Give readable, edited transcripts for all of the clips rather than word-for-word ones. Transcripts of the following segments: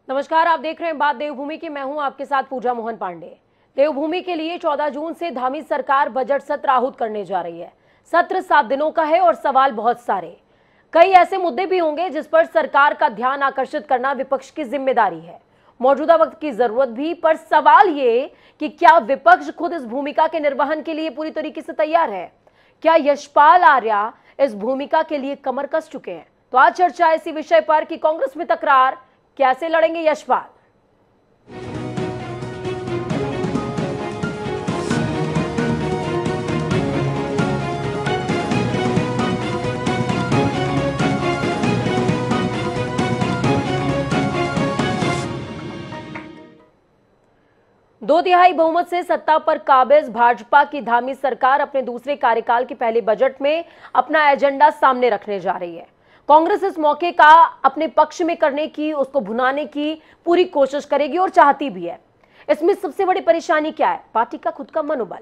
नमस्कार, आप देख रहे हैं बात देवभूमि की। मैं हूं आपके साथ पूजा मोहन पांडे। देवभूमि के लिए 14 जून से धामी सरकार बजट सत्र आहूत करने जा रही है। सत्र 7 दिनों का है और सवाल बहुत सारे। कई ऐसे मुद्दे भी होंगे जिस पर सरकार का ध्यान आकर्षित करना विपक्ष की जिम्मेदारी है। मौजूदा वक्त की जरूरत भी, पर सवाल ये कि क्या विपक्ष खुद इस भूमिका के निर्वहन के लिए पूरी तरीके से तैयार है? क्या यशपाल आर्या इस भूमिका के लिए कमर कस चुके हैं? तो आज चर्चा इसी विषय पर कि कांग्रेस में तकरार, कैसे लड़ेंगे यशपाल। दो तिहाई बहुमत से सत्ता पर काबिज भाजपा की धामी सरकार अपने दूसरे कार्यकाल के पहले बजट में अपना एजेंडा सामने रखने जा रही है। कांग्रेस इस मौके का अपने पक्ष में करने की, उसको भुनाने की पूरी कोशिश करेगी और चाहती भी है। इसमें सबसे बड़ी परेशानी क्या है? पार्टी का खुद का मनोबल।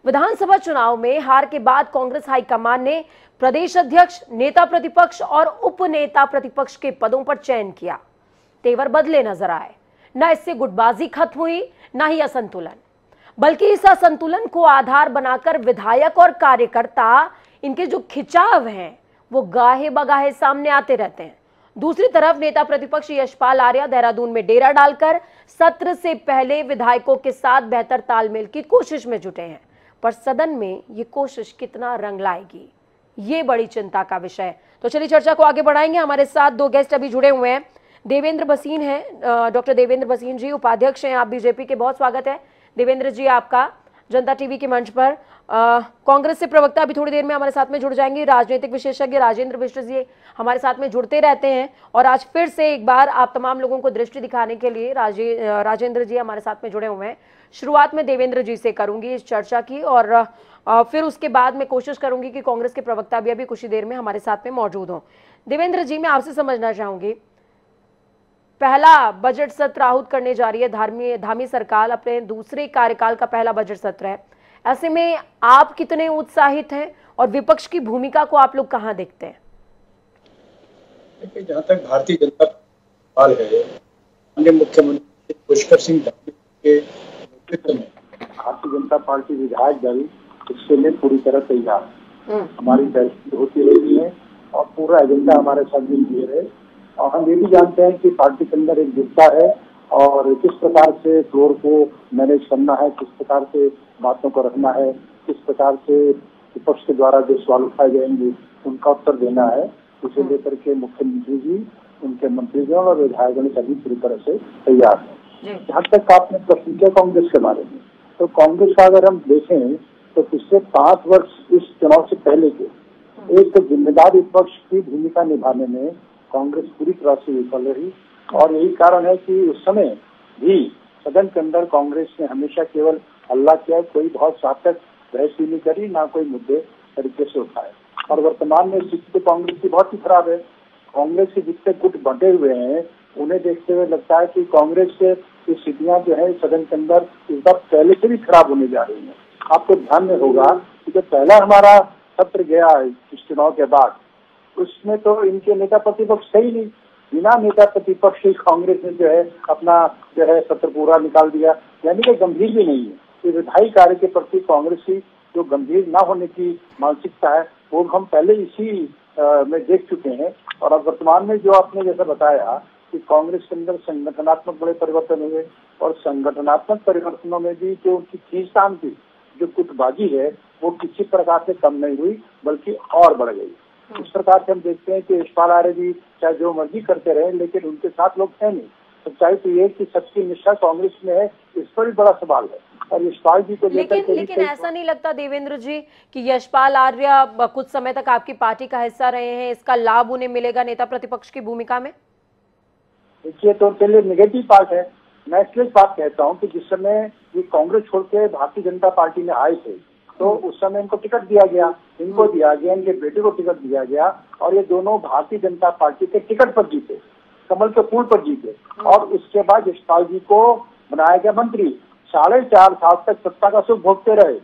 विधानसभा चुनाव में हार के बाद कांग्रेस हाईकमान ने प्रदेश अध्यक्ष, नेता प्रतिपक्ष और उप नेता प्रतिपक्ष के पदों पर चयन किया। तेवर बदले नजर आए। न इससे गुटबाजी खत्म हुई, न ही असंतुलन, बल्कि इस असंतुलन को आधार बनाकर विधायक और कार्यकर्ता, इनके जो खिंचाव हैं वो गाहे बगाहे सामने आते रहते हैं। दूसरी तरफ नेता प्रतिपक्ष यशपाल आर्या देहरादून में डेरा डालकर सत्र से पहले विधायकों के साथ बेहतर तालमेल की कोशिश में जुटे हैं। पर सदन में ये कोशिश कितना रंग लाएगी, ये बड़ी चिंता का विषय है। तो चलिए चर्चा को आगे बढ़ाएंगे। हमारे साथ दो गेस्ट अभी जुड़े हुए हैं। देवेंद्र भसीन हैं, डॉक्टर देवेंद्र भसीन जी उपाध्यक्ष हैं आप बीजेपी के। बहुत स्वागत है देवेंद्र जी आपका जनता टीवी के मंच पर। कांग्रेस से प्रवक्ता अभी थोड़ी देर में हमारे साथ में जुड़ जाएंगे। राजनीतिक विशेषज्ञ राजेंद्र मिश्र जी हमारे साथ में जुड़ते रहते हैं और आज फिर से एक बार आप तमाम लोगों को दृष्टि दिखाने के लिए राजेंद्र जी हमारे साथ में जुड़े हुए हैं। शुरुआत में देवेंद्र जी से करूंगी इस चर्चा की और फिर उसके बाद मैं कोशिश करूंगी कि कांग्रेस के प्रवक्ता भी अभी कुछ ही देर में हमारे साथ में मौजूद हों। देवेंद्र जी, मैं आपसे समझना चाहूंगी, पहला बजट सत्र आहूत करने जा रही है धामी सरकार, अपने दूसरे कार्यकाल का पहला बजट सत्र है। ऐसे में आप कितने उत्साहित हैं और विपक्ष की भूमिका को आप लोग कहां देखते हैं? देखिए, जहां तक भारतीय जनता पार्टी है, माननीय मुख्यमंत्री पुष्कर सिंह धामी के नेतृत्व में भारतीय जनता पार्टी विधायक दल इसके लिए पूरी तरह तैयार है। हमारी बैठक होती रही है और पूरा एजेंडा हमारे साथ भी क्लियर है। और हम ये भी जानते हैं कि पार्टी के अंदर एकजुटता है और किस प्रकार से फ्लोर को मैनेज करना है, किस प्रकार से बातों को रखना है, किस प्रकार से विपक्ष के द्वारा जो सवाल उठाए जाएंगे उनका उत्तर देना है। इसे लेकर के मुख्यमंत्री जी, उनके मंत्रीगण और विधायकगण सभी पूरी तरह से तैयार है। जहाँ तक आपने प्रश्न किया कांग्रेस के बारे में, तो कांग्रेस का अगर हम देखें तो पिछले 5 वर्ष इस चुनाव से पहले के एक जिम्मेदार विपक्ष की भूमिका निभाने में कांग्रेस पूरी तरह से विफल रही। और यही कारण है कि उस समय भी सदन के अंदर कांग्रेस ने हमेशा केवल हल्ला किया, कोई बहुत सार्थक बहस नहीं करी, ना कोई मुद्दे तरीके से उठाए। और वर्तमान में स्थिति कांग्रेस की बहुत ही खराब है। कांग्रेस के जितने गुट बंटे हुए हैं उन्हें देखते हुए लगता है कि कांग्रेस के स्थितियां जो है सदन के अंदर इस बार पहले से भी खराब होने जा रही है। आपको ध्यान में होगा कि जब पहला हमारा सत्र गया इस चुनाव के बाद, उसमें तो इनके नेता प्रतिपक्ष थे ही नहीं। बिना नेता प्रतिपक्ष कांग्रेस ने जो है अपना जो है सत्र पूरा निकाल दिया, यानी कि गंभीर भी नहीं है। ये विधायी कार्य के प्रति कांग्रेस की जो गंभीर ना होने की मानसिकता है वो हम पहले इसी में देख चुके हैं। और अब वर्तमान में जो आपने जैसा बताया कि कांग्रेस के अंदर संगठनात्मक बड़े परिवर्तन हुए और संगठनात्मक परिवर्तनों में भी जो उनकी खींचतान थी, जो गुटबाजी है, वो किसी प्रकार से कम नहीं हुई बल्कि और बढ़ गई। इस प्रकार से हम देखते हैं कि यशपाल आर्य जी चाहे जो मर्जी करते रहे लेकिन उनके साथ लोग है नहीं। सच्चाई तो ये कि सबकी निष्ठा कांग्रेस में है, इस पर भी बड़ा सवाल है। और यशपाल जी को लेकिन ऐसा नहीं लगता देवेंद्र जी कि यशपाल आर्य कुछ समय तक आपकी पार्टी का हिस्सा रहे हैं, इसका लाभ उन्हें मिलेगा नेता प्रतिपक्ष की भूमिका में? देखिए, तो उनके लिए निगेटिव पार्ट है। मैं इसलिए बात कहता हूँ कि जिस समय ये कांग्रेस छोड़ के भारतीय जनता पार्टी में आए थे तो उस समय इनको टिकट दिया गया, इनको दिया गया, इनके बेटे को टिकट दिया गया और ये दोनों भारतीय जनता पार्टी के टिकट पर जीते, कमल के फूल पर जीते। और उसके बाद यशपाल जी को बनाया गया मंत्री। 4.5 साल तक सत्ता का सुख भोगते रहे,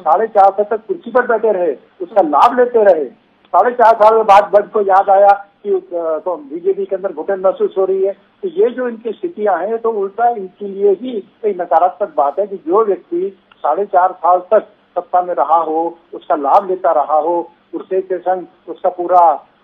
4.5 साल तक कुर्सी पर बैठे रहे, उसका लाभ लेते रहे। 4.5 साल के बाद बद को याद आया कि तो बीजेपी के अंदर घुटन महसूस हो रही है। तो ये जो इनकी स्थितियां हैं तो उल्टा इनके लिए ही एक नकारात्मक बात है कि जो व्यक्ति 4.5 साल तक सत्ता में रहा हो, उसका लाभ लेता रहा हो, उससे के संग उसका पूरा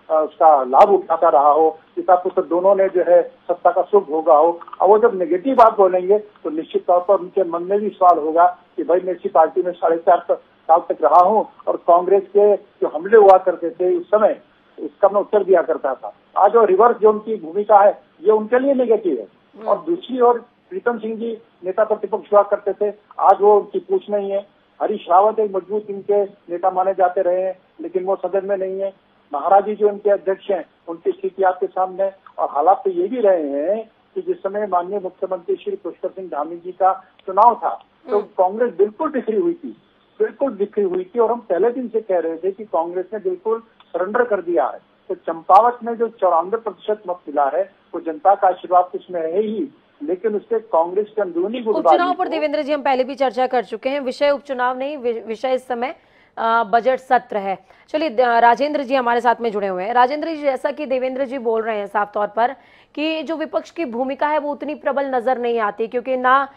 उसका लाभ उठाता रहा हो, पिता पुत्र दोनों ने जो है सत्ता का सुख भोगा हो, अब वो जब नेगेटिव बात बोलेंगे तो निश्चित तौर पर उनके मन में भी सवाल होगा कि भाई मैं इसी पार्टी में 4.5 साल तक रहा हूँ और कांग्रेस के जो हमले हुआ करते थे उस समय उसका मैं उत्तर दिया करता था। आज जो रिवर्स जो उनकी भूमिका है ये उनके लिए नेगेटिव है। और दूसरी ओर प्रीतम सिंह जी नेता प्रतिपक्ष हुआ करते थे, आज वो उनकी पूछ नहीं है। हरीश रावत एक मजबूत इनके नेता माने जाते रहे हैं, लेकिन वो सदन में नहीं है। महाराज जी जो उनके अध्यक्ष हैं उनकी स्थिति आपके सामने, और हालात तो ये भी रहे हैं कि जिस समय माननीय मुख्यमंत्री श्री पुष्कर सिंह धामी जी का चुनाव था तो कांग्रेस बिल्कुल बिखरी हुई थी और हम पहले दिन से कह रहे थे कि कांग्रेस ने बिल्कुल सरेंडर कर दिया है। तो चंपावत में जो 94% मत मिला है वो जनता का आशीर्वाद उसमें है ही, लेकिन उससे कांग्रेस के अंदरूनी उपचुनाव पर देवेंद्र जी हम पहले भी चर्चा कर चुके हैं। विषय उपचुनाव नहीं, विषय इस समय बजट सत्र है। चलिए राजेंद्र जी हमारे साथ में जुड़े हुए हैं। राजेंद्र जी, जैसा कि देवेंद्र जी बोल रहे हैं साफ तौर पर कि जो विपक्ष की भूमिका है वो उतनी प्रबल नजर नहीं आती, क्योंकि ना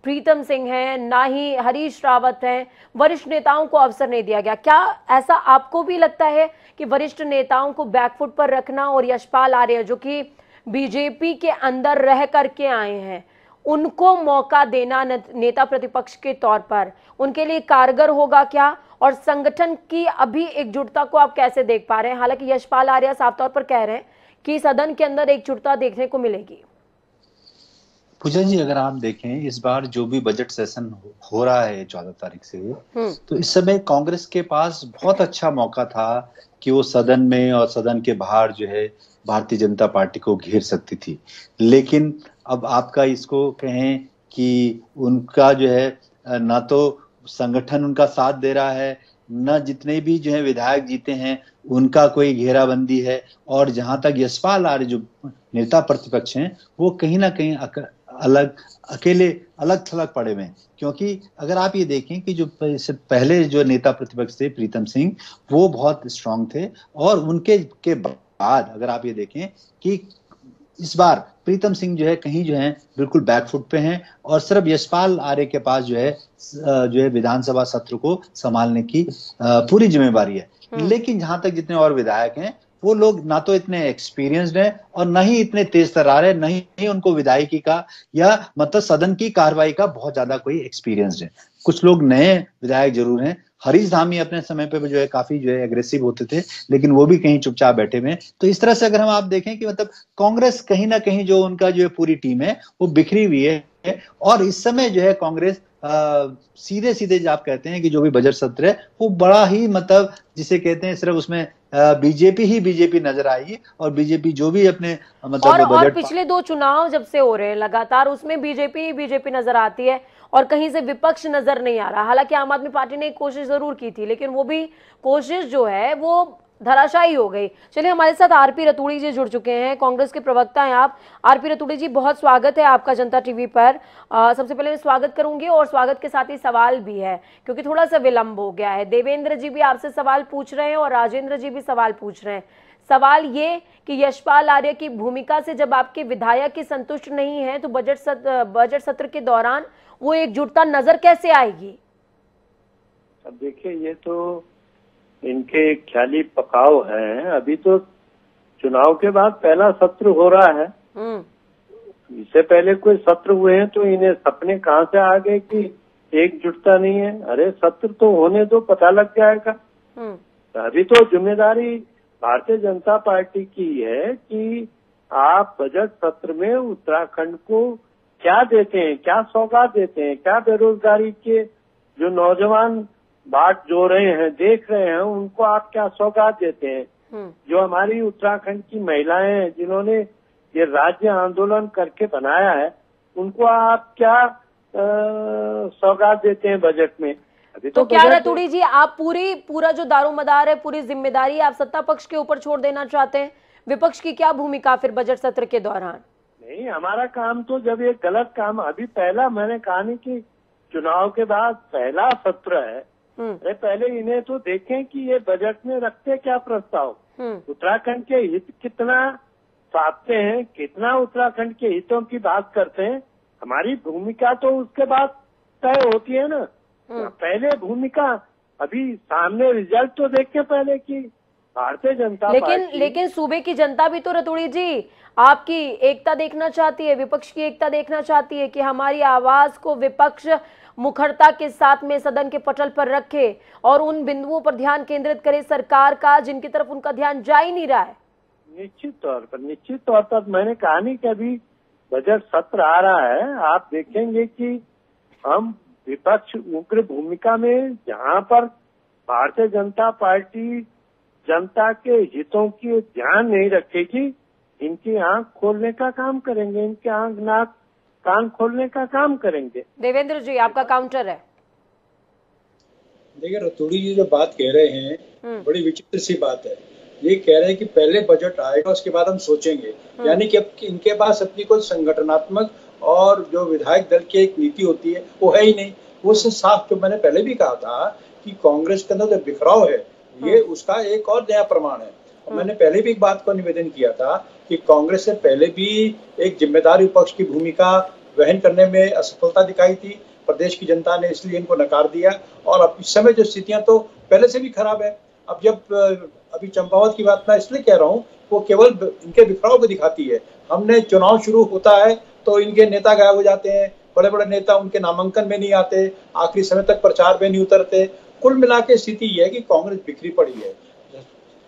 प्रीतम सिंह हैं ना ही हरीश रावत हैं, वरिष्ठ नेताओं को अवसर नहीं दिया गया। क्या ऐसा आपको भी लगता है कि वरिष्ठ नेताओं को बैकफुट पर रखना और यशपाल आर्य जो कि बीजेपी के अंदर रह करके आए हैं उनको मौका देना नेता प्रतिपक्ष के तौर पर उनके लिए कारगर होगा क्या? और संगठन की अभी एकजुटता को आप कैसे देख पा रहे हैं? हालांकि यशपाल आर्य साफ तौर पर कह रहे हैं कि सदन के अंदर एकजुटता देखने को मिलेगी। पूजा जी, अगर आप देखें इस बार जो भी बजट सेशन हो रहा है 14 तारीख से, तो इस समय कांग्रेस के पास बहुत अच्छा मौका था कि वो सदन में और सदन के बाहर जो है भारतीय जनता पार्टी को घेर सकती थी। लेकिन अब आपका इसको कहें कि उनका जो है ना तो संगठन उनका साथ दे रहा है, न जितने भी जो है विधायक जीते हैं उनका कोई घेराबंदी है, और जहां तक यशपाल आर्य जो नेता प्रतिपक्ष हैं वो कहीं ना कहीं अकेले अलग थलग पड़े हुए हैं। क्योंकि अगर आप ये देखें कि जो पहले जो नेता प्रतिपक्ष थे प्रीतम सिंह वो बहुत स्ट्रांग थे, और उनके के बाद अगर आप ये देखें कि इस बार प्रीतम सिंह जो है कहीं जो है बिल्कुल बैकफुट पे हैं, और सिर्फ यशपाल आर्य के पास जो है विधानसभा सत्र को संभालने की पूरी जिम्मेवारी है। लेकिन जहां तक जितने और विधायक हैं वो लोग ना तो इतने एक्सपीरियंस्ड हैं और न ही इतने तेज तर्रार है, न ही उनको विधायकी का या मतलब सदन की कार्रवाई का बहुत ज्यादा कोई एक्सपीरियंस्ड है। कुछ लोग नए विधायक जरूर हैं। हरीश धामी अपने समय पे जो है काफी जो है एग्रेसिव होते थे, लेकिन वो भी कहीं चुपचाप बैठे हुए हैं। तो इस तरह से अगर हम आप देखें कि मतलब कांग्रेस कहीं ना कहीं जो उनका जो है पूरी टीम है वो बिखरी हुई है, और इस समय जो है कांग्रेस सीधे सीधे जो आप कहते हैं कि जो भी बजट सत्र है वो बड़ा ही मतलब जिसे कहते हैं सिर्फ उसमें बीजेपी नजर आएगी, और बीजेपी जो भी अपने मतलब और पिछले 2 चुनाव जब से हो रहे हैं लगातार उसमें बीजेपी नजर आती है और कहीं से विपक्ष नजर नहीं आ रहा। हालांकि आम आदमी पार्टी ने एक कोशिश जरूर की थी, लेकिन वो भी कोशिश जो है वो धराशायी हो गई। चलिए हमारे साथ आरपी रतूड़ी जी जुड़ चुके हैं, कांग्रेस के प्रवक्ता हैं आप। आरपी रतूड़ी जी, बहुत स्वागत है आपका जनता टीवी पर। सबसे पहले मैं स्वागत करूंगी और स्वागत के साथ ही सवाल भी है क्योंकि थोड़ा सा विलंब हो गया है। देवेंद्र जी भी आपसे सवाल पूछ रहे हैं और राजेंद्र जी भी सवाल पूछ रहे हैं। सवाल ये कि यशपाल आर्य की भूमिका से जब आपके विधायक ही संतुष्ट नहीं है तो बजट सत्र के दौरान वो एकजुटता नजर कैसे आएगी? अब देखिए, ये तो इनके ख्याली पकाव हैं। अभी तो चुनाव के बाद पहला सत्र हो रहा है। इससे पहले कोई सत्र हुए हैं तो इन्हें सपने कहाँ से आ गए कि एकजुटता नहीं है। अरे सत्र तो होने दो, पता लग जाएगा। अभी तो जिम्मेदारी भारतीय जनता पार्टी की है कि आप बजट सत्र में उत्तराखंड को क्या देते हैं, क्या सौगात देते हैं, क्या बेरोजगारी के जो नौजवान बाट जो रहे हैं, देख रहे हैं, उनको आप क्या सौगात देते हैं। जो हमारी उत्तराखंड की महिलाएं हैं जिन्होंने ये राज्य आंदोलन करके बनाया है, उनको आप क्या सौगात देते हैं बजट में। अभी तो क्या रतूड़ी जी, आप पूरा जो दारोमदार है, पूरी जिम्मेदारी आप सत्ता पक्ष के ऊपर छोड़ देना चाहते हैं? विपक्ष की क्या भूमिका फिर बजट सत्र के दौरान? नहीं, हमारा काम तो जब ये गलत काम, अभी पहला मैंने कहा नहीं कि चुनाव के बाद पहला सत्र है। अरे पहले इन्हें तो देखें कि ये बजट में रखते क्या प्रस्ताव। उत्तराखंड के हित कितना साधते हैं, कितना उत्तराखंड के हितों की बात करते हैं, हमारी भूमिका तो उसके बाद तय होती है ना। पहले भूमिका, अभी सामने रिजल्ट तो देख के पहले की भारतीय जनता पार्टी। लेकिन सूबे की जनता भी तो रतूड़ी जी आपकी एकता देखना चाहती है, विपक्ष की एकता देखना चाहती है कि हमारी आवाज को विपक्ष मुखरता के साथ में सदन के पटल पर रखे और उन बिंदुओं पर ध्यान केंद्रित करे सरकार का जिनकी तरफ उनका ध्यान जा ही नहीं रहा है। निश्चित तौर पर मैंने कहा नहीं कि अभी बजट सत्र आ रहा है, आप देखेंगे कि हम विपक्ष उग्र भूमिका में, जहां पर भारतीय जनता पार्टी जनता के हितों की ध्यान नहीं रखेगी, इनकी आंख खोलने का काम करेंगे, इनके आंख नाक कान खोलने का काम करेंगे। देवेंद्र जी आपका काउंटर है। देखिए रतूड़ी जी जो बात कह रहे हैं बड़ी विचित्र सी बात है। ये कह रहे हैं कि पहले बजट आएगा उसके बाद हम सोचेंगे, यानी कि अब इनके पास अपनी कोई संगठनात्मक और जो विधायक दल की एक नीति होती है वो है ही नहीं। वो साफ, जो मैंने पहले भी कहा था कि कांग्रेस के अंदर जो बिखराव है ये उसका एक और नया प्रमाण है। और मैंने पहले भी एक बात को निवेदन किया था कि कांग्रेस से पहले भी एक जिम्मेदार विपक्ष की भूमिका वहन करने में असफलता दिखाई थी, प्रदेश की जनता ने इसलिए इनको नकार दिया। और अब इस समय जो स्थितियां तो पहले से भी खराब है। अब जब अभी चंपावत की बात मैं इसलिए कह रहा हूँ, वो केवल इनके बिखराव को दिखाती है। हमने चुनाव शुरू होता है तो इनके नेता गायब हो जाते हैं, बड़े बड़े नेता उनके नामांकन में नहीं आते, आखिरी समय तक प्रचार में नहीं उतरते। कुल मिला के स्थिति यह है कि कांग्रेस बिखरी पड़ी है।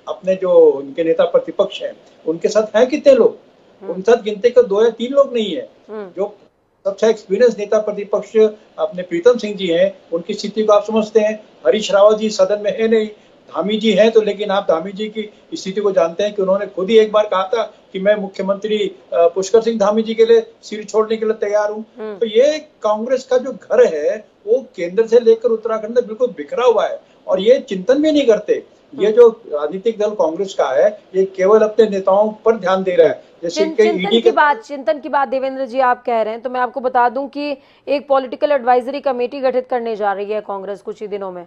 अपने जो उनके नेता प्रतिपक्ष हैं उनके साथ हैं कितने लोग, उनके साथ गिनते को 2 या 3 लोग नहीं है। जो सबसे एक्सपीरियंस नेता प्रतिपक्ष अपने प्रीतम सिंह जी हैं, उनकी स्थिति को आप समझते हैं। हरीश रावत जी सदन में है नहीं, धामी जी हैं तो, लेकिन आप धामी जी की स्थिति को जानते हैं कि उन्होंने खुद ही एक बार कहा था कि मैं मुख्यमंत्री पुष्कर सिंह धामी जी के लिए सीट छोड़ने के लिए तैयार हूं। तो ये कांग्रेस का जो घर है वो केंद्र से लेकर उत्तराखंड में बिल्कुल बिखरा हुआ है और ये चिंतन भी नहीं करते। ये जो राजनीतिक दल कांग्रेस का है ये केवल अपने नेताओं पर ध्यान दे रहा है। जैसे चिंतन की बात देवेंद्र जी आप कह रहे हैं, तो मैं आपको बता दूं कि एक पॉलिटिकल एडवाइजरी कमेटी गठित करने जा रही है कांग्रेस कुछ ही दिनों में।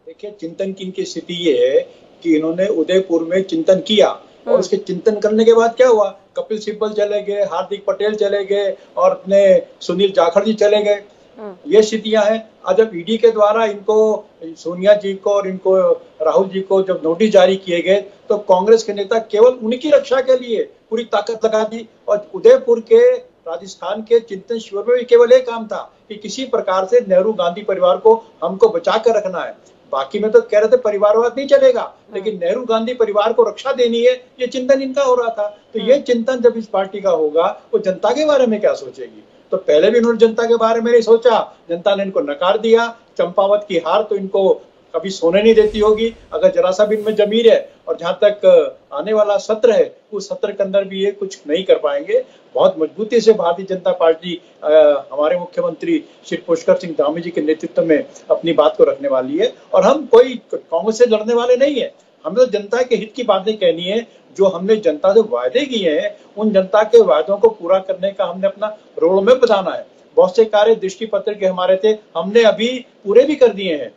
देखिए चिंतन की स्थिति ये है कि इन्होंने उदयपुर में चिंतन किया और उसके चिंतन करने के बाद क्या हुआ, कपिल सिब्बल चले गए, हार्दिक पटेल चले गए और अपने सुनील जाखड़ जी चले गए। ये स्थितियां हैं। आज जब ईडी के द्वारा इनको, सोनिया जी को और इनको राहुल जी को जब नोटिस जारी किए गए तो कांग्रेस के नेता केवल उनकी रक्षा के लिए पूरी ताकत लगा दी। और उदयपुर के, राजस्थान के चिंतन शिविर में भी केवल एक काम था कि किसी प्रकार से नेहरू गांधी परिवार को हमको बचा कर रखना है। बाकी में तो कह रहे थे परिवारवाद नहीं चलेगा, लेकिन नेहरू गांधी परिवार को रक्षा देनी है, ये चिंतन इनका हो रहा था। तो ये चिंतन जब इस पार्टी का होगा वो जनता के बारे में क्या सोचेगी। तो पहले भी उन्होंने जनता के बारे में नहीं सोचा, जनता ने इनको नकार दिया। चंपावत की हार तो इनको कभी सोने नहीं देती होगी अगर जरा सा भी इनमें जमीर है। और जहां तक आने वाला सत्र है उस सत्र के अंदर भी ये कुछ नहीं कर पाएंगे। बहुत मजबूती से भारतीय जनता पार्टी हमारे मुख्यमंत्री श्री पुष्कर सिंह धामी जी के नेतृत्व में अपनी बात को रखने वाली है। और हम कोई कांग्रेस से लड़ने वाले नहीं है, हमें तो जनता के हित की बातें कहनी है। जो हमने जनता से वायदे किए हैं उन जनता के वायदों को पूरा करने का हमने अपना रोड मैप बताना है। बहुत से कार्य दृष्टि पत्र के हमारे थे, हमने अभी पूरे भी कर दिए हैं।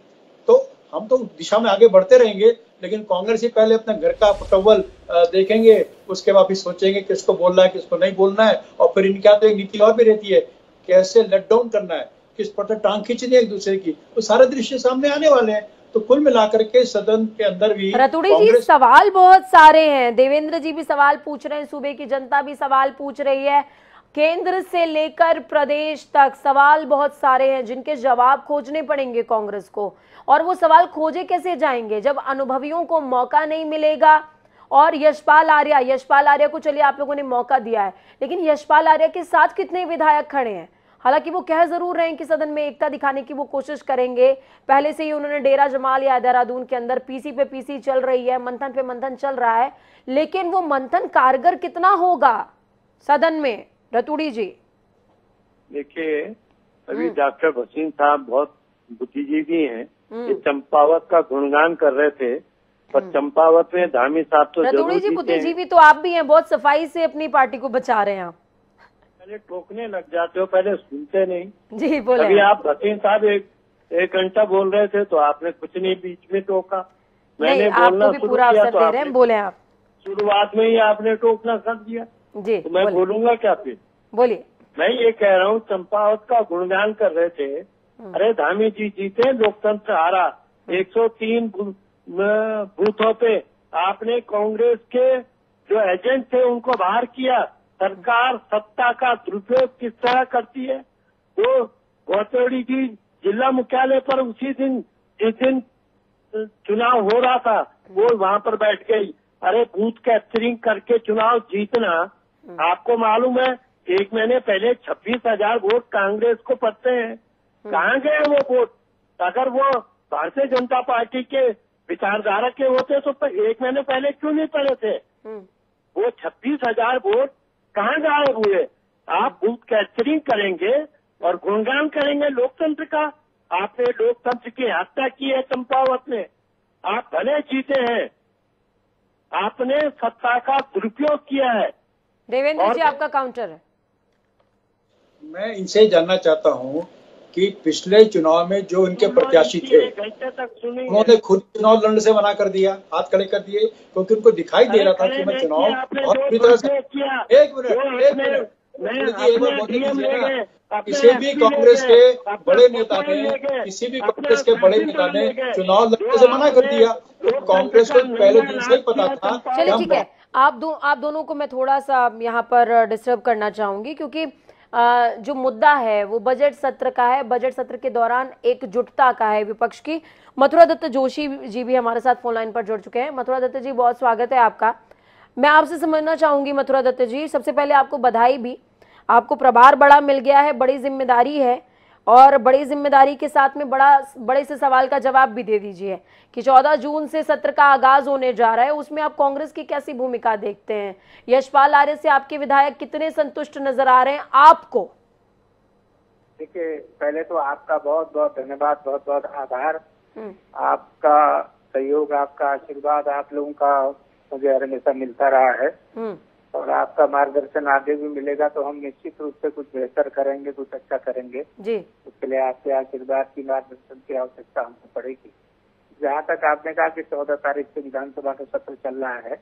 तो हम तो दिशा में आगे बढ़ते रहेंगे, लेकिन कांग्रेस ही पहले अपने घर का पटव्वल देखेंगे, उसके बाद फिर सोचेंगे किसको बोलना है किसको नहीं बोलना है। और फिर इनकी तो एक नीति और भी रहती है, कैसे लेट डाउन करना है, किस पर टांग खींचनी है एक दूसरे की, वो सारे दृश्य सामने आने वाले हैं। तो कुल मिलाकर के सदन के अंदर भी रतूड़ी जी सवाल बहुत सारे हैं, देवेंद्र जी भी सवाल पूछ रहे हैं, सूबे की जनता भी सवाल पूछ रही है, केंद्र से लेकर प्रदेश तक सवाल बहुत सारे हैं जिनके जवाब खोजने पड़ेंगे कांग्रेस को। और वो सवाल खोजे कैसे जाएंगे जब अनुभवियों को मौका नहीं मिलेगा। और यशपाल आर्या को चलिए आप लोगों ने मौका दिया है, लेकिन यशपाल आर्या के साथ कितने विधायक खड़े हैं। हालांकि वो कह जरूर रहे हैं कि सदन में एकता दिखाने की वो कोशिश करेंगे, पहले से ही उन्होंने डेरा जमाल या देहरादून के अंदर पीसी पे पीसी चल रही है, मंथन पे मंथन चल रहा है, लेकिन वो मंथन कारगर कितना होगा सदन में रतूड़ी जी। देखिए अभी डॉक्टर भसीन साहब बहुत बुद्धिजीवी हैं, ये चंपावत का गुणगान कर रहे थे, पर चंपावत में धामी साहब तो रतूड़ी जी बुद्धिजीवी तो आप भी हैं, बहुत सफाई से अपनी पार्टी को बचा रहे हैं। पहले टोकने लग जाते हो, पहले सुनते नहीं। जी बोले। अभी आप भसीन साहब एक घंटा बोल रहे थे तो आपने कुछ नहीं बीच में टोका। मैंने आपको बोलना भी शुरू पूरा किया अवसर तो दे रहे हैं, बोले आप। शुरुआत में ही आपने टोकना कर दिया, जी तो मैं बोलूंगा क्या फिर? बोलिए। मैं ये कह रहा हूँ, चंपावत का गुणगान कर रहे थे। अरे धामी जी जीते, लोकतंत्र हारा। 103 बूथों पे आपने कांग्रेस के जो एजेंट थे उनको बाहर किया। सरकार सत्ता का दुरुपयोग किस तरह करती है। तो गौतौड़ी जी जिला मुख्यालय पर उसी दिन जिस दिन चुनाव हो रहा था वो वहां पर बैठ गई। अरे बूथ कैप्चरिंग करके चुनाव जीतना, आपको मालूम है 1 महीने पहले 26,000 वोट कांग्रेस को पड़ते हैं। कहाँ गए वो वोट? अगर वो भारतीय जनता पार्टी के विचारधारा के होते तो 1 महीने पहले क्यों नहीं पड़े थे? वो 26,000 वोट कहाँ गायब हुए? आप बूथ कैप्चरिंग करेंगे और गुणगान करेंगे लोकतंत्र का। आपने लोकतंत्र की हत्या की है चंपावत में। आप भले जीते हैं, आपने सत्ता का दुरुपयोग किया है। देवेंद्र जी आपका काउंटर है। मैं इनसे जानना चाहता हूं कि पिछले चुनाव में जो इनके प्रत्याशी थे उन्होंने खुद चुनाव लड़ने से मना कर दिया, हाथ खड़े कर दिए, क्योंकि उनको दिखाई दे रहा था कि मैं चुनाव बहुत बुरी तरह से। एक मिनट मोदी जी ना, किसी भी कांग्रेस के बड़े नेता ने चुनाव लड़ने से मना कर दिया। तो कांग्रेस को पहले दिन से ही पता था। चलिए ठीक है, आप दोनों को मैं थोड़ा सा यहाँ पर डिस्टर्ब करना चाहूंगी, क्योंकि जो मुद्दा है वो बजट सत्र का है। बजट सत्र के दौरान एकजुटता का है विपक्ष की। मथुरा दत्त जोशी जी भी हमारे साथ फोन लाइन पर जुड़ चुके हैं। मथुरा दत्त जी बहुत स्वागत है आपका। मैं आपसे समझना चाहूंगी मथुरा दत्त जी, सबसे पहले आपको बधाई भी। आपको प्रभार बड़ा मिल गया है, बड़ी जिम्मेदारी है, और बड़ी जिम्मेदारी के साथ में बड़े से सवाल का जवाब भी दे दीजिए कि 14 जून से सत्र का आगाज होने जा रहा है, उसमें आप कांग्रेस की कैसी भूमिका देखते हैं? यशपाल आर्य से आपके विधायक कितने संतुष्ट नजर आ रहे हैं आपको? देखिए, पहले तो आपका बहुत बहुत धन्यवाद, बहुत बहुत आभार। आपका सहयोग, आपका आशीर्वाद, आप लोगों का मुझे हमेशा मिलता रहा है, और आपका मार्गदर्शन आगे भी मिलेगा। तो हम निश्चित रूप से कुछ बेहतर करेंगे, कुछ अच्छा करेंगे जी। उसके लिए आपके आशीर्वाद की, मार्गदर्शन की आवश्यकता हमको पड़ेगी। जहाँ तक आपने कहा कि 14 तारीख से विधानसभा का सत्र चल रहा है,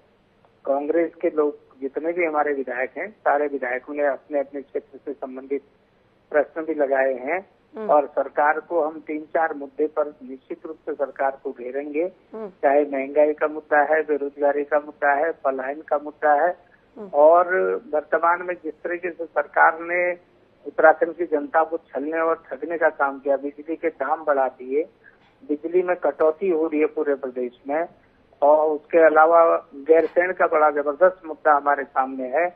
कांग्रेस के लोग जितने भी हमारे विधायक हैं, सारे विधायकों ने अपने अपने क्षेत्र से संबंधित प्रश्न भी लगाए हैं, और सरकार को हम 3-4 मुद्दे पर निश्चित रूप से सरकार को घेरेंगे। चाहे महंगाई का मुद्दा है, बेरोजगारी का मुद्दा है, पलायन का मुद्दा है, और वर्तमान में जिस तरीके से सरकार ने उत्तराखंड की जनता को छलने और ठगने का काम किया, बिजली के दाम बढ़ा दिए, बिजली में कटौती हो रही है पूरे प्रदेश में, और उसके अलावा गैरसैंण का बड़ा जबरदस्त मुद्दा हमारे सामने है।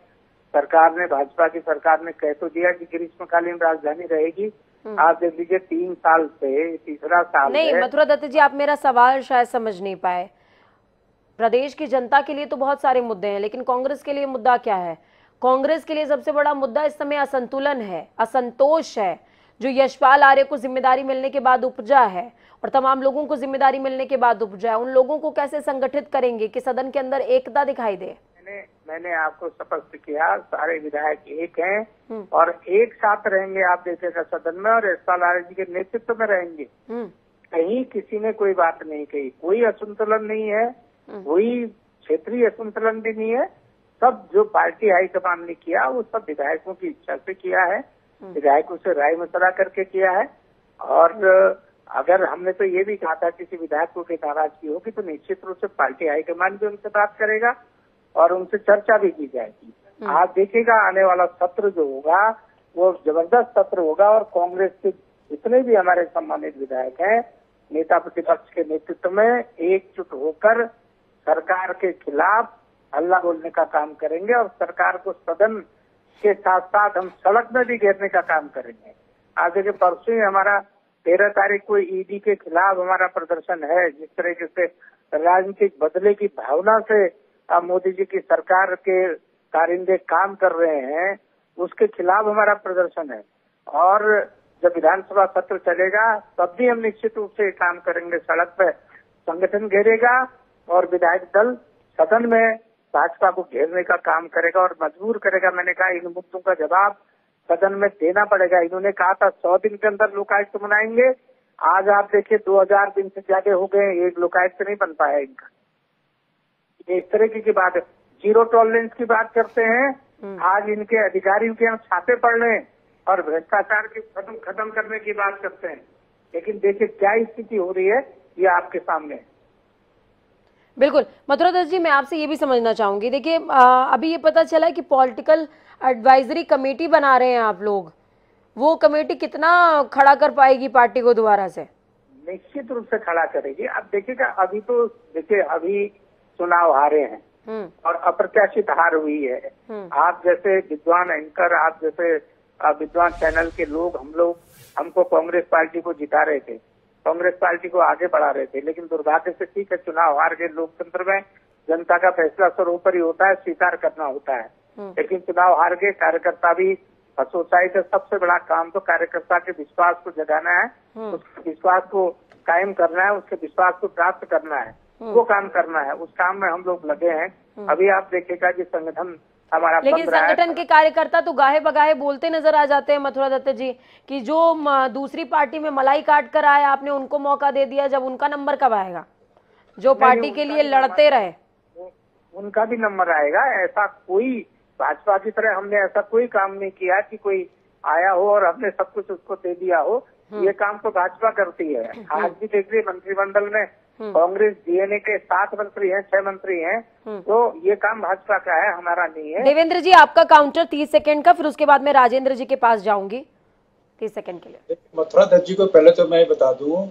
सरकार ने, भाजपा की सरकार ने कह तो दिया कि ग्रीष्मकालीन राजधानी रहेगी। आप देख लीजिए 3 साल से तीसरा साल नहीं। मथुरा दत्त जी, आप मेरा सवाल शायद समझ नहीं पाए। प्रदेश की जनता के लिए तो बहुत सारे मुद्दे हैं, लेकिन कांग्रेस के लिए मुद्दा क्या है? कांग्रेस के लिए सबसे बड़ा मुद्दा इस समय असंतुलन है, असंतोष है, जो यशपाल आर्य को जिम्मेदारी मिलने के बाद उपजा है और तमाम लोगों को जिम्मेदारी मिलने के बाद उपजा है। उन लोगों को कैसे संगठित करेंगे कि सदन के अंदर एकता दिखाई दे? मैंने आपको स्पष्ट किया, सारे विधायक एक हैं और एक साथ रहेंगे। आप देखिएगा सदन में, और यशपाल आर्य जी के नेतृत्व में रहेंगे। कहीं किसी ने कोई बात नहीं कही, कोई असंतुलन नहीं है, कोई क्षेत्रीय असंतुलन भी नहीं है। सब जो पार्टी हाईकमान ने किया वो सब विधायकों की इच्छा से किया है, विधायकों से राय मशवरा करके किया है। और अगर हमने तो ये भी कहा था किसी विधायक को कोई नाराजगी होगी तो निश्चित रूप से पार्टी हाईकमान भी उनसे बात करेगा और उनसे चर्चा भी की जाएगी। आप देखिएगा आने वाला सत्र जो होगा वो जबरदस्त सत्र होगा, और कांग्रेस के जितने भी हमारे सम्मानित विधायक हैं, नेता प्रतिपक्ष के नेतृत्व में एकजुट होकर सरकार के खिलाफ हल्ला बोलने का काम करेंगे, और सरकार को सदन के साथ साथ हम सड़क में भी घेरने का काम करेंगे। आज देखिए, परसों ही हमारा 13 तारीख को ईडी के खिलाफ हमारा प्रदर्शन है। जिस तरीके से राजनीतिक बदले की भावना से मोदी जी की सरकार के कारिंदे काम कर रहे हैं, उसके खिलाफ हमारा प्रदर्शन है। और जब विधानसभा सत्र चलेगा तब भी हम निश्चित रूप से काम करेंगे। सड़क पे संगठन घेरेगा और विधायक दल सदन में भाजपा को घेरने का काम करेगा और मजबूर करेगा। मैंने कहा इन मुद्दों का जवाब सदन में देना पड़ेगा। इन्होंने कहा था 100 दिन के अंदर लोकायुक्त बनाएंगे, आज आप देखिए 2000 दिन से ज्यादा हो गए, एक लोकायुक्त नहीं बन पाया इनका। ये इस तरह की बात है। जीरो टॉलरेंस की बात करते हैं, आज इनके अधिकारियों के यहाँ छापे पड़ रहे हैं और भ्रष्टाचार की खत्म करने की बात करते हैं। लेकिन देखिए क्या स्थिति हो रही है, ये आपके सामने है। बिल्कुल मथुरा दत्त जी, मैं आपसे ये भी समझना चाहूंगी। देखिए अभी ये पता चला है कि पॉलिटिकल एडवाइजरी कमेटी बना रहे हैं आप लोग, वो कमेटी कितना खड़ा कर पाएगी पार्टी को दोबारा से? निश्चित रूप से खड़ा करेगी। अब देखिएगा, अभी तो देखिए अभी चुनाव हारे हैं और अप्रत्याशित हार हुई है। आप जैसे विद्वान एंकर, आप जैसे विद्वान चैनल के लोग, हमको कांग्रेस पार्टी को जिता रहे थे, कांग्रेस पार्टी को आगे बढ़ा रहे थे। लेकिन दुर्भाग्य से, ठीक है चुनाव हार गए, लोकतंत्र में जनता का फैसला सर्वोपरि होता है, स्वीकार करना होता है। लेकिन चुनाव हार गए, कार्यकर्ता भी सोसाइटी का सबसे बड़ा काम तो कार्यकर्ता के विश्वास को जगाना है, उसके विश्वास को कायम करना है, उसके विश्वास को प्राप्त करना है, वो काम करना है। उस काम में हम लोग लगे हैं। अभी आप देखिएगा कि संगठन हमारा, लेकिन संगठन के कार्यकर्ता तो गाहे बगाहे बोलते नजर आ जाते हैं मथुरा दत्त जी कि जो दूसरी पार्टी में मलाई काट कर आए, आपने उनको मौका दे दिया, जब उनका नंबर कब आएगा? जो पार्टी के लिए लड़ते रहे उनका भी नंबर आएगा। ऐसा कोई भाजपा की तरह हमने ऐसा कोई काम नहीं किया कि कोई आया हो और हमने सब कुछ उसको दे दिया हो। ये काम तो भाजपा करती है। आज भी देखिए मंत्रिमंडल में कांग्रेस डीएनए के 7 मंत्री हैं, 6 मंत्री हैं, तो ये काम भाजपा का है, हमारा नहीं है। देवेंद्र जी आपका काउंटर 30 सेकंड का, फिर उसके बाद मैं राजेंद्र जी के पास जाऊंगी 30 सेकंड के लिए। मथुरा दत्त जी को पहले तो मैं बता दूं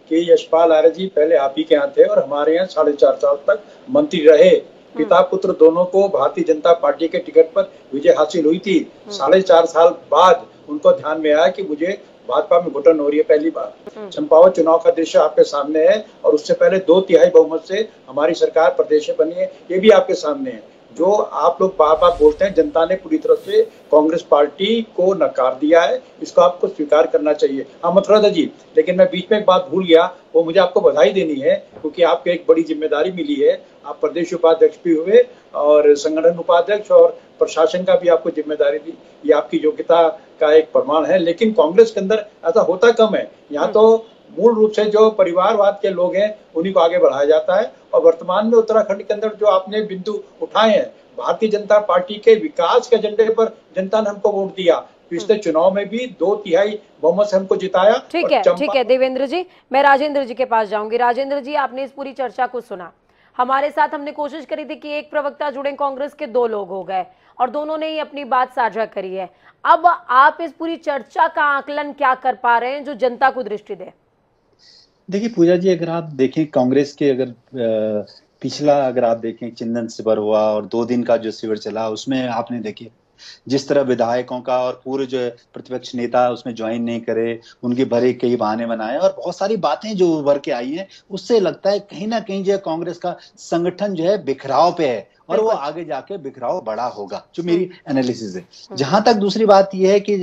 कि यशपाल आर्य जी पहले आप ही के यहाँ थे और हमारे यहाँ 4.5 साल तक मंत्री रहे। पिता पुत्र दोनों को भारतीय जनता पार्टी के टिकट पर विजय हासिल हुई थी। 4.5 साल बाद उनको ध्यान में आया कि मुझे भाजपा में घुटन हो रही है। पहली बार चंपावत चुनाव का दृश्य आपके सामने है और उससे पहले 2/3 बहुमत से हमारी सरकार प्रदेश में बनी है, ये भी आपके सामने है। जो आप लोग बार बार बोलते हैं, जनता ने पूरी तरह से कांग्रेस पार्टी को नकार दिया है, इसको आपको स्वीकार करना चाहिए। हाँ मथुरा दत्त जी, लेकिन मैं बीच में एक बात भूल गया, वो मुझे आपको बधाई देनी है क्योंकि आपको एक बड़ी जिम्मेदारी मिली है। आप प्रदेश उपाध्यक्ष भी हुए और संगठन उपाध्यक्ष और प्रशासन का भी आपको जिम्मेदारी दी, ये आपकी योग्यता का एक प्रमाण है। लेकिन कांग्रेस के अंदर ऐसा होता कम है। यहाँ तो मूल रूप से जो परिवारवाद के लोग हैं उन्हीं को आगे बढ़ाया जाता है। और वर्तमान में उत्तराखंड के अंदर जो आपने बिंदु उठाए हैं, भारतीय जनता पार्टी के विकास के एजेंडे पर जनता ने हमको वोट दिया। पिछले चुनाव में भी 2/3 बहुमत से हमको जिताया। ठीक है देवेंद्र जी, मैं राजेंद्र जी के पास जाऊंगी। राजेंद्र जी, आपने इस पूरी चर्चा को सुना। हमारे साथ हमने कोशिश करी थी कि एक प्रवक्ता जुड़े, कांग्रेस के 2 लोग हो गए और दोनों ने ही अपनी बात साझा करी है। अब आप इस पूरी चर्चा का आकलन क्या कर पा रहे हैं जो जनता को दृष्टि दे? देखिए पूजा जी, अगर आप देखें कांग्रेस के, अगर पिछला अगर आप देखें चिंतन शिविर हुआ और 2 दिन का जो शिविर चला, उसमें आपने देखिए जिस तरह विधायकों का और पूरे जो प्रतिपक्ष नेता उसमें ज्वाइन नहीं करे, उनके भरे कई बहाने बनाए और बहुत सारी बातें जो उभर के आई हैं, उससे लगता है कहीं ना कहीं जो कांग्रेस का संगठन जो है बिखराव पे है और वो आगे जाके बिखराव बड़ा होगा, जो मेरी एनालिसिस है। जहां तक दूसरी बात यह है कि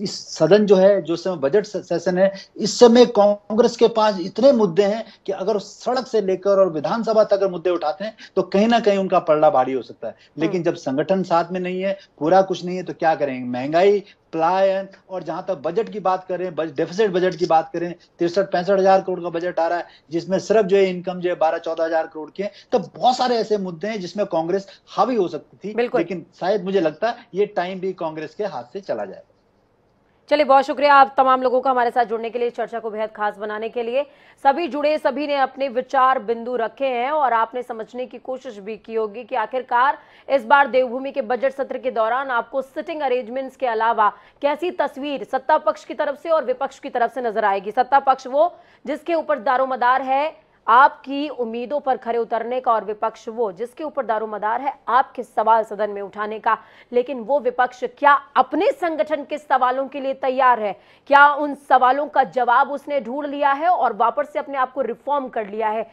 इस सदन जो है, जो समय बजट सेशन है, इस समय कांग्रेस के पास इतने मुद्दे हैं कि अगर सड़क से लेकर और विधानसभा तक अगर मुद्दे उठाते हैं तो कहीं ना कहीं उनका पलड़ा भारी हो सकता है। लेकिन जब संगठन साथ में नहीं है, पूरा कुछ नहीं है, तो क्या करेंगे? महंगाई, पलायन, और जहां तक बजट की बात करें, डेफिसिट बजट की बात करें, 63-65 हजार करोड़ का बजट आ रहा है, जिसमें सिर्फ जो है इनकम जो है 12-14 हजार करोड़ की है। तो बहुत सारे ऐसे मुद्दे हैं जिसमें कांग्रेस हावी हो सकती थी, लेकिन शायद मुझे लगता है ये टाइम भी कांग्रेस के हाथ से चला जाएगा। चलिए, बहुत शुक्रिया आप तमाम लोगों का हमारे साथ जुड़ने के लिए, चर्चा को बेहद खास बनाने के लिए। सभी जुड़े, सभी ने अपने विचार बिंदु रखे हैं और आपने समझने की कोशिश भी की होगी कि आखिरकार इस बार देवभूमि के बजट सत्र के दौरान आपको सिटिंग अरेंजमेंट्स के अलावा कैसी तस्वीर सत्ता पक्ष की तरफ से और विपक्ष की तरफ से नजर आएगी। सत्ता पक्ष वो जिसके ऊपर दारोमदार है आपकी उम्मीदों पर खरे उतरने का और विपक्ष वो जिसके ऊपर दारोमदार है आपके सवाल सदन में उठाने का। लेकिन वो विपक्ष क्या अपने संगठन के सवालों के लिए तैयार है? क्या उन सवालों का जवाब उसने ढूंढ लिया है और वापस से अपने आप को रिफॉर्म कर लिया है?